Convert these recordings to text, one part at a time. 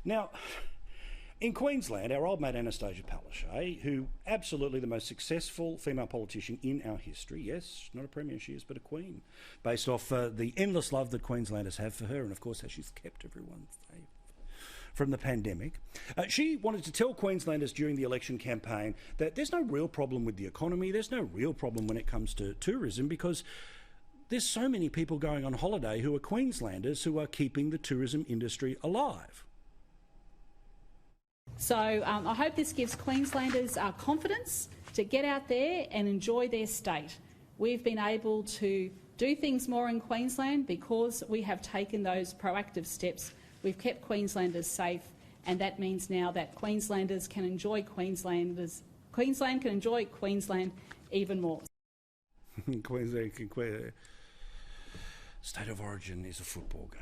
Now, in Queensland, our old mate Annastacia Palaszczuk, who absolutely the most successful female politician in our history, yes, not a premier she is, but a queen, based off the endless love that Queenslanders have for her and, of course, how she's kept everyone safe from the pandemic. She wanted to tell Queenslanders during the election campaign that there's no real problem with the economy, there's no real problem when it comes to tourism, because there's so many people going on holiday who are Queenslanders who are keeping the tourism industry alive. So I hope this gives Queenslanders confidence to get out there and enjoy their state. We've been able to do things more in Queensland because we have taken those proactive steps. We've kept Queenslanders safe, and that means now that Queenslanders can enjoy Queensland can enjoy Queensland even more. State of origin is a football game.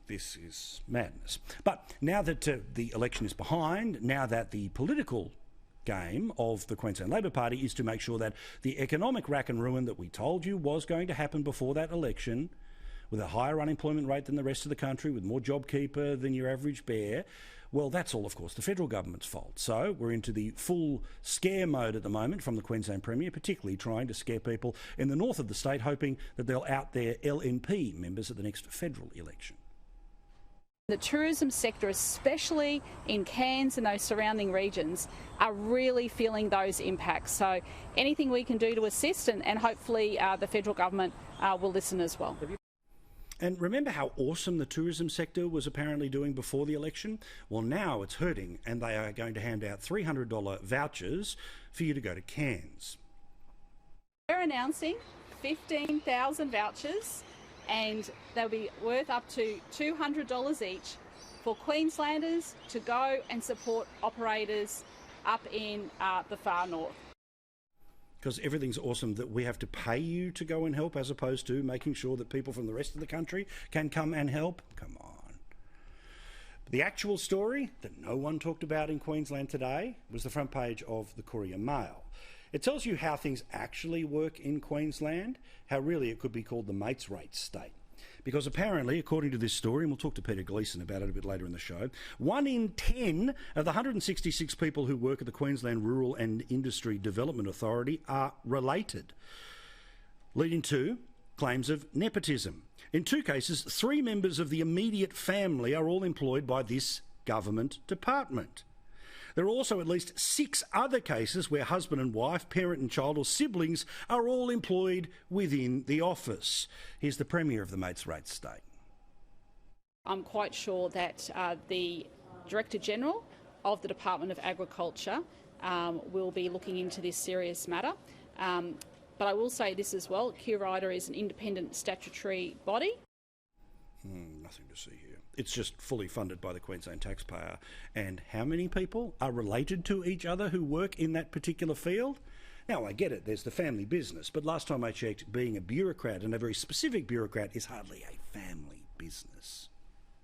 This is madness. But now that the election is behind, now that the political game of the Queensland Labor Party is to make sure that the economic rack and ruin that we told you was going to happen before that election, with a higher unemployment rate than the rest of the country, with more JobKeeper than your average bear, well, that's all, of course, the federal government's fault. So we're into the full scare mode at the moment from the Queensland Premier, particularly trying to scare people in the north of the state, hoping that they'll out their LNP members at the next federal election. The tourism sector, especially in Cairns and those surrounding regions, are really feeling those impacts. So anything we can do to assist, and hopefully the federal government will listen as well. And remember how awesome the tourism sector was apparently doing before the election? Well, now it's hurting, and they are going to hand out $300 vouchers for you to go to Cairns. We're announcing 15,000 vouchers, and they'll be worth up to $200 each for Queenslanders to go and support operators up in the far north. Because everything's awesome that we have to pay you to go and help, as opposed to making sure that people from the rest of the country can come and help. Come on. The actual story that no one talked about in Queensland today was the front page of the Courier Mail. It tells you how things actually work in Queensland, how really it could be called the mates rate state. Because apparently, according to this story, and we'll talk to Peter Gleeson about it a bit later in the show, 1 in 10 of the 166 people who work at the Queensland Rural and Industry Development Authority are related, leading to claims of nepotism. In 2 cases, 3 members of the immediate family are all employed by this government department. There are also at least 6 other cases where husband and wife, parent and child, or siblings are all employed within the office. Here's the Premier of the Mates Rate State. I'm quite sure that the Director General of the Department of Agriculture will be looking into this serious matter. But I will say this as well, QRIDA is an independent statutory body. Nothing to see here. It's just fully funded by the Queensland taxpayer. And how many people are related to each other who work in that particular field? Now, I get it, there's the family business, but last time I checked, being a bureaucrat, and a very specific bureaucrat, is hardly a family business.